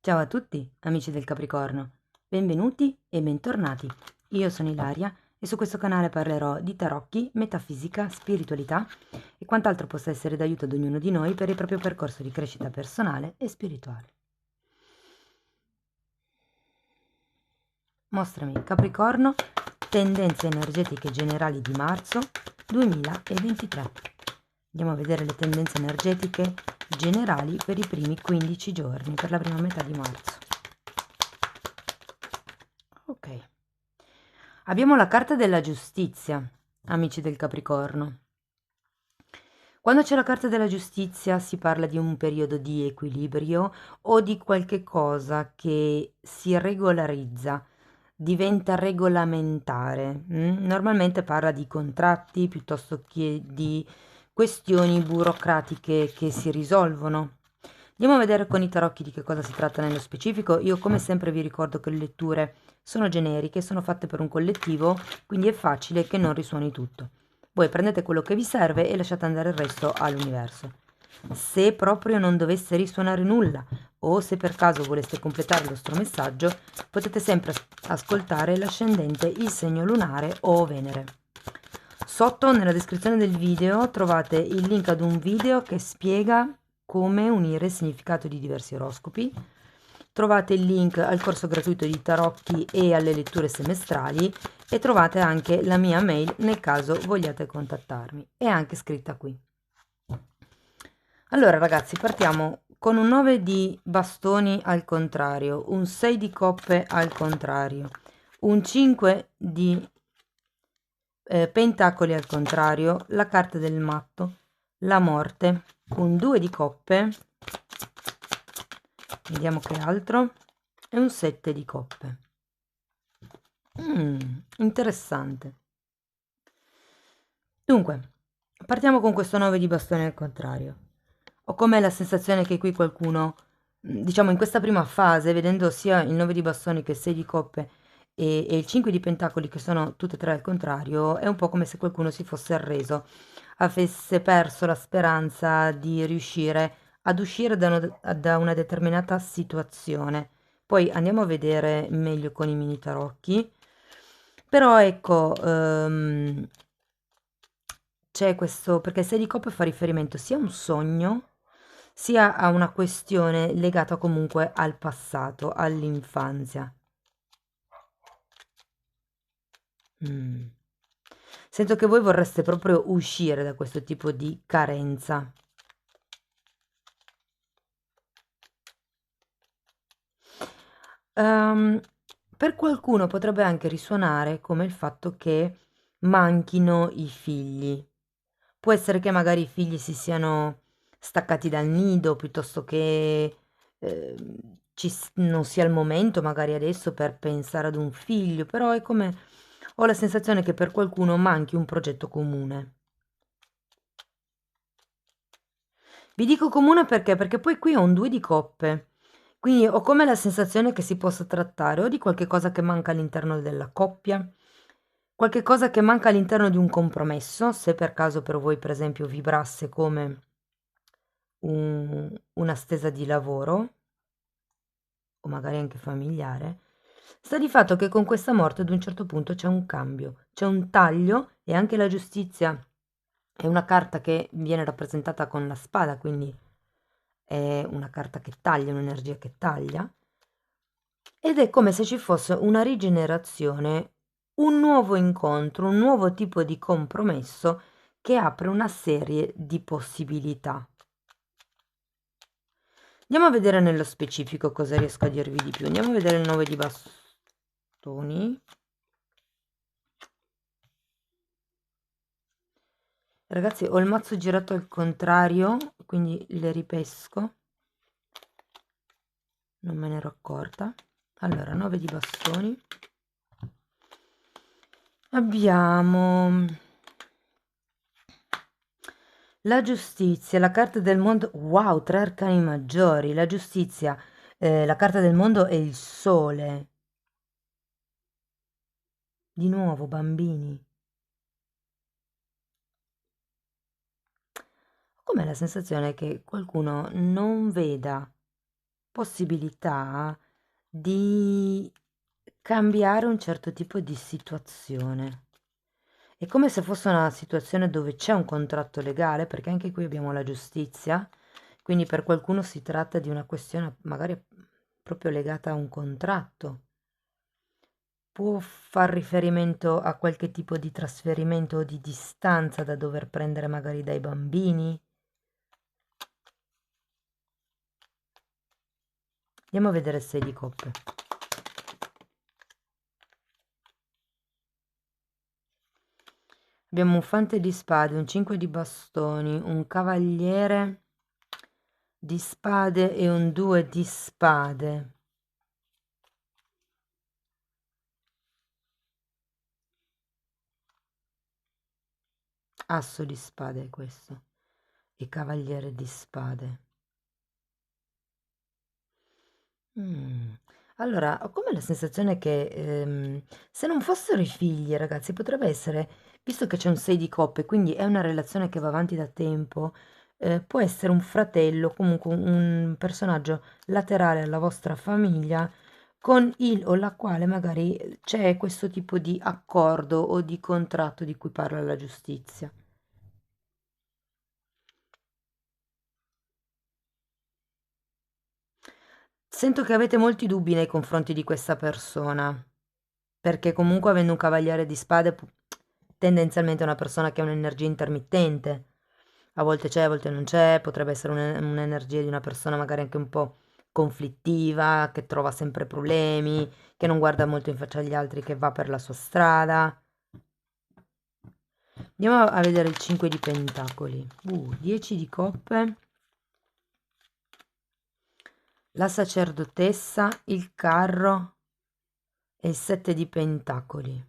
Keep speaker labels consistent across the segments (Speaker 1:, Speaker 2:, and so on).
Speaker 1: Ciao a tutti, amici del Capricorno. Benvenuti e bentornati. Io sono Ilaria e su questo canale parlerò di tarocchi, metafisica, spiritualità e quant'altro possa essere d'aiuto ad ognuno di noi per il proprio percorso di crescita personale e spirituale. Mostrami, Capricorno, tendenze energetiche generali di marzo 2023. Andiamo a vedere le tendenze energetiche generali per i primi 15 giorni, per la prima metà di marzo. Ok. Abbiamo la carta della giustizia, amici del Capricorno. Quando c'è la carta della giustizia si parla di un periodo di equilibrio o di qualche cosa che si regolarizza, diventa regolamentare. Normalmente parla di contratti piuttosto che di questioni burocratiche che si risolvono. Andiamo a vedere con i tarocchi di che cosa si tratta nello specifico. Io come sempre vi ricordo che le letture sono generiche, sono fatte per un collettivo, quindi è facile che non risuoni tutto. Voi prendete quello che vi serve e lasciate andare il resto all'universo. Se proprio non dovesse risuonare nulla o se per caso voleste completare il vostro messaggio, potete sempre ascoltare l'ascendente, il segno lunare o Venere. Sotto nella descrizione del video trovate il link ad un video che spiega come unire il significato di diversi oroscopi. Trovate il link al corso gratuito di tarocchi e alle letture semestrali e trovate anche la mia mail nel caso vogliate contattarmi. È anche scritta qui. Allora ragazzi, partiamo con un 9 di bastoni al contrario, un 6 di coppe al contrario, un 5 di pentacoli al contrario, la carta del matto, la morte, un 2 di coppe, vediamo che altro, e un 7 di coppe. Interessante. Dunque, partiamo con questo 9 di bastoni al contrario. Ho come la sensazione che qui qualcuno, diciamo in questa prima fase, vedendo sia il 9 di bastoni che il 6 di coppe e il 5 di pentacoli che sono tutte e tre al contrario, è un po' come se qualcuno si fosse arreso, avesse perso la speranza di riuscire ad uscire da una determinata situazione. Poi andiamo a vedere meglio con i mini tarocchi. Però ecco, c'è questo, perché il 6 di coppe fa riferimento sia a un sogno, sia a una questione legata comunque al passato, all'infanzia. Sento che voi vorreste proprio uscire da questo tipo di carenza. Ehm, per qualcuno potrebbe anche risuonare come il fatto che manchino i figli. Può essere che magari i figli si siano staccati dal nido piuttosto che non sia il momento magari adesso per pensare ad un figlio, però è come ho la sensazione che per qualcuno manchi un progetto comune. Vi dico comune perché? Perché poi qui ho un 2 di coppe, quindi ho come la sensazione che si possa trattare o di qualche cosa che manca all'interno della coppia, qualche cosa che manca all'interno di un compromesso, se per caso per voi per esempio vibrasse come una stesa di lavoro o magari anche familiare, sta di fatto che con questa morte ad un certo punto c'è un cambio, c'è un taglio e anche la giustizia è una carta che viene rappresentata con la spada, quindi è una carta che taglia, un'energia che taglia, ed è come se ci fosse una rigenerazione, un nuovo incontro, un nuovo tipo di compromesso che apre una serie di possibilità. Andiamo a vedere nello specifico cosa riesco a dirvi di più. Andiamo a vedere il 9 di bastoni. Ragazzi, ho il mazzo girato al contrario, quindi le ripesco. Non me ne ero accorta. Allora, 9 di bastoni. Abbiamo la giustizia, la carta del mondo. Wow, 3 arcani maggiori. La giustizia, la carta del mondo è il sole. Di nuovo, bambini. Ho come la sensazione che qualcuno non veda possibilità di cambiare un certo tipo di situazione. È come se fosse una situazione dove c'è un contratto legale, perché anche qui abbiamo la giustizia, quindi per qualcuno si tratta di una questione magari proprio legata a un contratto. Può far riferimento a qualche tipo di trasferimento o di distanza da dover prendere magari dai bambini. Andiamo a vedere il 6 di coppe. Abbiamo un fante di spade, un 5 di bastoni, un cavaliere di spade e un 2 di spade. Asso di spade è questo. E cavaliere di spade. Mm. Allora, ho come la sensazione che se non fossero i figli, ragazzi, potrebbe essere, visto che c'è un 6 di coppe, quindi è una relazione che va avanti da tempo, può essere un fratello, comunque un personaggio laterale alla vostra famiglia, con il o la quale magari c'è questo tipo di accordo o di contratto di cui parla la giustizia. Sento che avete molti dubbi nei confronti di questa persona, perché comunque avendo un cavaliere di spade, tendenzialmente è una persona che ha un'energia intermittente. A volte c'è, a volte non c'è, potrebbe essere un'energia di una persona magari anche un po' conflittiva, che trova sempre problemi, che non guarda molto in faccia agli altri, che va per la sua strada. Andiamo a vedere il 5 di pentacoli. 10 di coppe. La sacerdotessa, il carro e il 7 di pentacoli.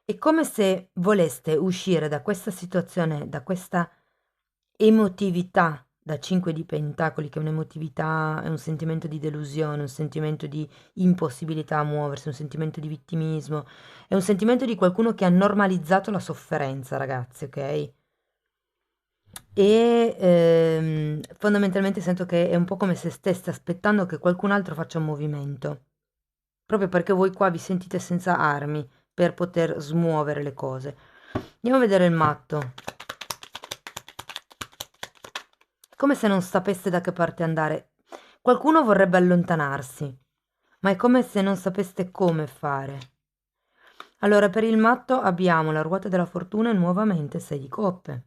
Speaker 1: È come se voleste uscire da questa situazione, da questa emotività da 5 di pentacoli, che è un'emotività, è un sentimento di delusione, un sentimento di impossibilità a muoversi, un sentimento di vittimismo, è un sentimento di qualcuno che ha normalizzato la sofferenza, ragazzi, ok? E fondamentalmente sento che è un po' come se steste aspettando che qualcun altro faccia un movimento, proprio perché voi qua vi sentite senza armi per poter smuovere le cose. Andiamo a vedere il matto. Come se non sapesse da che parte andare. Qualcuno vorrebbe allontanarsi, ma è come se non sapeste come fare. Allora, per il matto abbiamo la ruota della fortuna e nuovamente 6 di coppe.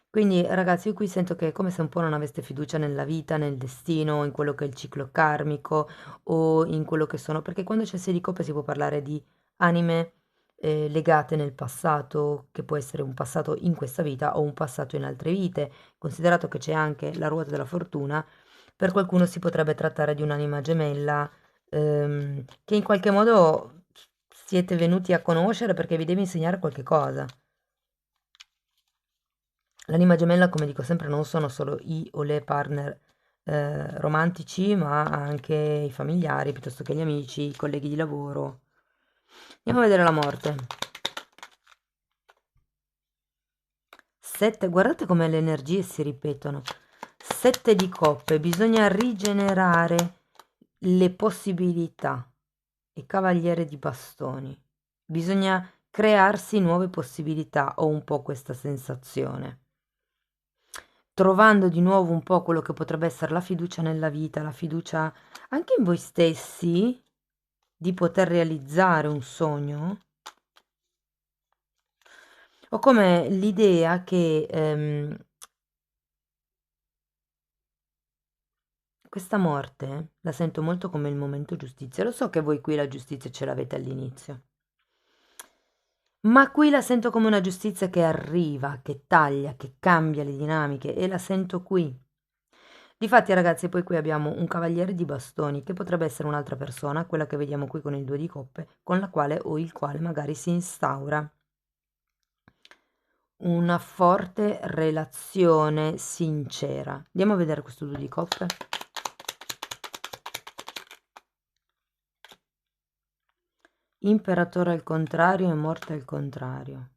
Speaker 1: Quindi, ragazzi, io qui sento che è come se un po' non aveste fiducia nella vita, nel destino, in quello che è il ciclo karmico o in quello che sono, perché quando c'è 6 di coppe si può parlare di anime legate nel passato, che può essere un passato in questa vita o un passato in altre vite. Considerato che c'è anche la ruota della fortuna, per qualcuno si potrebbe trattare di un'anima gemella che in qualche modo siete venuti a conoscere perché vi deve insegnare qualche cosa. L'anima gemella, come dico sempre, non sono solo i o le partner romantici, ma anche i familiari, piuttosto che gli amici, i colleghi di lavoro. Andiamo a vedere la morte. 7, guardate come le energie si ripetono. 7 di coppe, bisogna rigenerare le possibilità. E cavaliere di bastoni. Bisogna crearsi nuove possibilità, ho un po' questa sensazione. Trovando di nuovo un po' quello che potrebbe essere la fiducia nella vita, la fiducia anche in voi stessi di poter realizzare un sogno. Ho come l'idea che questa morte la sento molto come il momento giustizia. Lo so che voi qui la giustizia ce l'avete all'inizio, ma qui la sento come una giustizia che arriva, che taglia, che cambia le dinamiche e la sento qui. Difatti, ragazzi, poi qui abbiamo un cavaliere di bastoni che potrebbe essere un'altra persona, quella che vediamo qui con il 2 di coppe, con la quale o il quale magari si instaura una forte relazione sincera. Andiamo a vedere questo 2 di coppe. Imperatore al contrario e morte al contrario.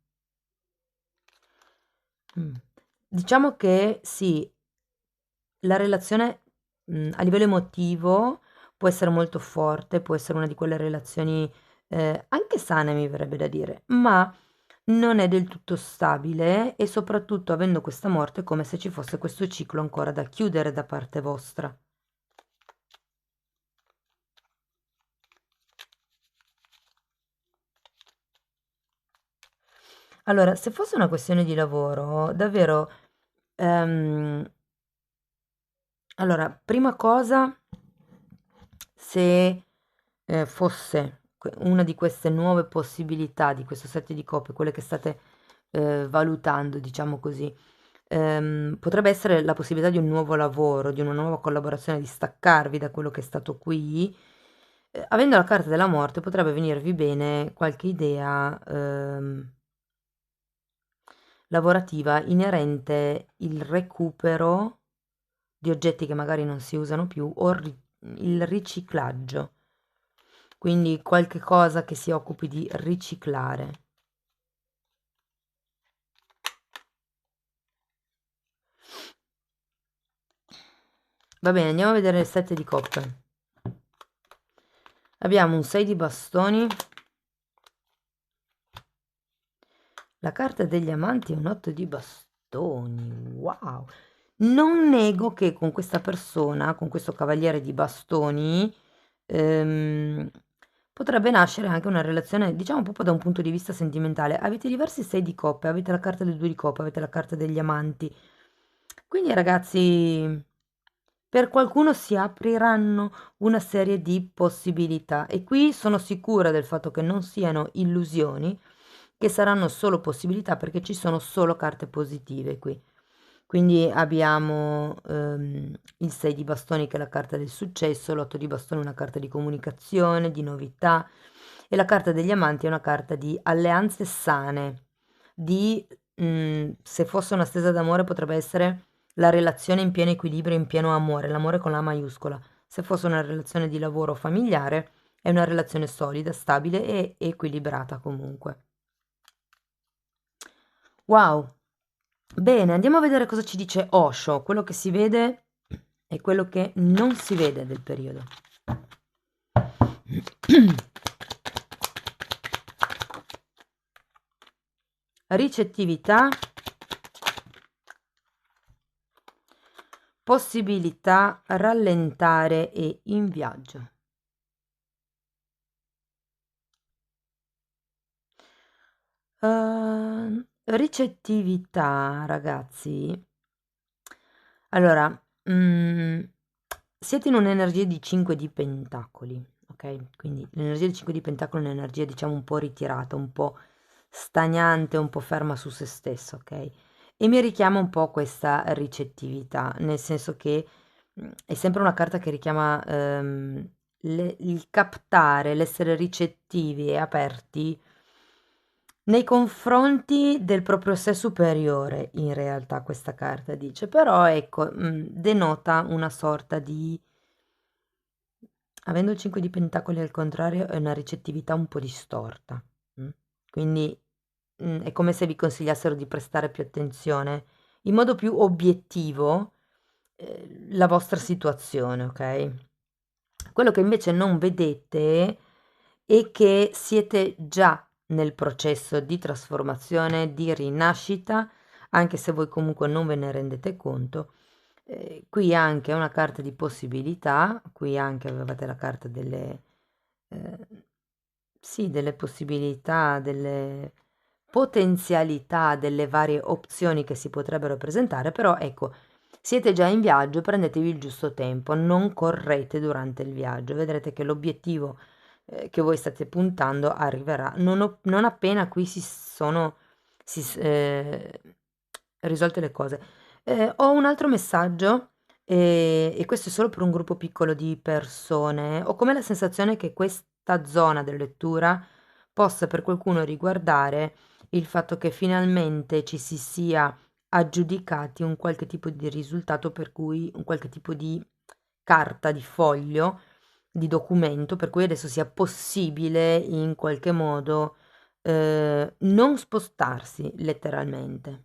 Speaker 1: Diciamo che sì, la relazione a livello emotivo può essere molto forte, può essere una di quelle relazioni anche sane, mi verrebbe da dire, ma non è del tutto stabile e soprattutto avendo questa morte è come se ci fosse questo ciclo ancora da chiudere da parte vostra. Allora, se fosse una questione di lavoro, davvero, ehm, allora, prima cosa, se fosse una di queste nuove possibilità, di questo set di coppie, quelle che state valutando, diciamo così, potrebbe essere la possibilità di un nuovo lavoro, di una nuova collaborazione, di staccarvi da quello che è stato qui. Avendo la carta della morte potrebbe venirvi bene qualche idea lavorativa inerente il recupero di oggetti che magari non si usano più o il riciclaggio, quindi qualche cosa che si occupi di riciclare. Va bene, andiamo a vedere il set di coppe. Abbiamo un 6 di bastoni, la carta degli amanti e un 8 di bastoni. Wow! Non nego che con questa persona, con questo cavaliere di bastoni, ehm, potrebbe nascere anche una relazione, diciamo proprio da un punto di vista sentimentale. Avete diversi 6 di coppe, avete la carta del 2 di coppe, avete la carta degli amanti. Quindi ragazzi, per qualcuno si apriranno una serie di possibilità e qui sono sicura del fatto che non siano illusioni, che saranno solo possibilità perché ci sono solo carte positive qui. Quindi abbiamo il 6 di bastoni che è la carta del successo, l'8 di bastoni è una carta di comunicazione, di novità e la carta degli amanti è una carta di alleanze sane, di se fosse una stesa d'amore potrebbe essere la relazione in pieno equilibrio, in pieno amore, l'amore con la maiuscola. Se fosse una relazione di lavoro familiare è una relazione solida, stabile e equilibrata comunque. Wow! Bene, andiamo a vedere cosa ci dice Osho, quello che si vede e quello che non si vede del periodo. Ricettività, possibilità, rallentare e in viaggio. Ricettività, ragazzi. Allora, siete in un'energia di 5 di pentacoli, ok? Quindi l'energia di 5 di pentacoli è un'energia, diciamo, un po' ritirata, un po' stagnante, un po' ferma su se stessa, ok? E mi richiama un po' questa ricettività, nel senso che è sempre una carta che richiama il captare, l'essere ricettivi e aperti nei confronti del proprio sé superiore, in realtà questa carta dice, però ecco, denota una sorta di, avendo il 5 di pentacoli al contrario, è una ricettività un po' distorta. mm. Quindi è come se vi consigliassero di prestare più attenzione, in modo più obiettivo, la vostra situazione, ok? Quello che invece non vedete è che siete già nel processo di trasformazione, di rinascita, anche se voi comunque non ve ne rendete conto. Qui anche è una carta di possibilità, qui anche avevate la carta delle, eh, sì, delle possibilità, delle potenzialità, delle varie opzioni che si potrebbero presentare, però ecco, siete già in viaggio, prendetevi il giusto tempo, non correte durante il viaggio, vedrete che l'obiettivo che voi state puntando arriverà non appena qui si risolte le cose. Ho un altro messaggio e questo è solo per un gruppo piccolo di persone. Ho come la sensazione che questa zona della lettura possa per qualcuno riguardare il fatto che finalmente ci si sia aggiudicati un qualche tipo di risultato, per cui un qualche tipo di carta, di foglio, di documento, per cui adesso sia possibile in qualche modo non spostarsi letteralmente.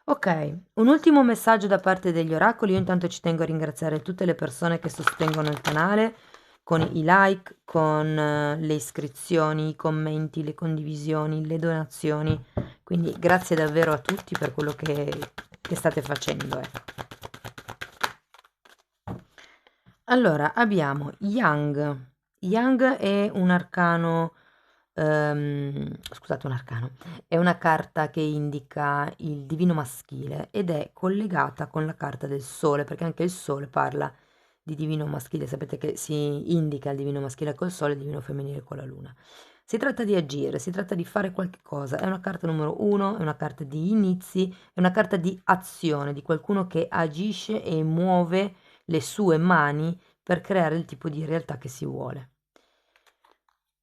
Speaker 1: Ok, un ultimo messaggio da parte degli oracoli. Io intanto ci tengo a ringraziare tutte le persone che sostengono il canale con i like, con le iscrizioni, i commenti, le condivisioni, le donazioni. Quindi grazie davvero a tutti per quello che state facendo. Ecco. Allora, abbiamo Yang. Yang è un arcano, scusate, un arcano, è una carta che indica il divino maschile ed è collegata con la carta del sole, perché anche il sole parla di divino maschile. Sapete che si indica il divino maschile col sole, il divino femminile con la luna. Si tratta di agire, si tratta di fare qualche cosa. È una carta numero uno, è una carta di inizi, è una carta di azione, di qualcuno che agisce e muove le sue mani per creare il tipo di realtà che si vuole.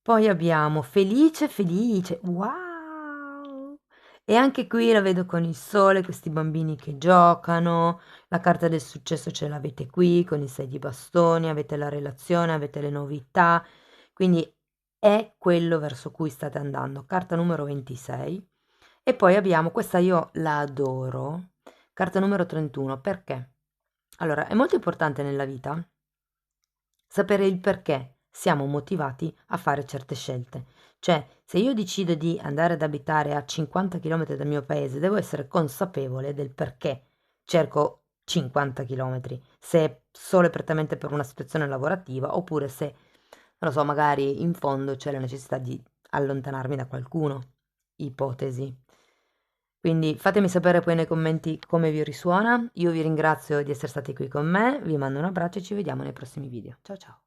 Speaker 1: Poi abbiamo felice, felice, wow! E anche qui la vedo con il sole, questi bambini che giocano, la carta del successo ce l'avete qui con i 6 di bastoni, avete la relazione, avete le novità, quindi è quello verso cui state andando. Carta numero 26. E poi abbiamo, questa io la adoro, carta numero 31, perché? Allora, è molto importante nella vita sapere il perché siamo motivati a fare certe scelte. Cioè, se io decido di andare ad abitare a 50 km dal mio paese, devo essere consapevole del perché cerco 50 km, se è solo e prettamente per una situazione lavorativa oppure se, non lo so, magari in fondo c'è la necessità di allontanarmi da qualcuno. Ipotesi. Quindi fatemi sapere poi nei commenti come vi risuona. Io vi ringrazio di essere stati qui con me, vi mando un abbraccio e ci vediamo nei prossimi video. Ciao ciao!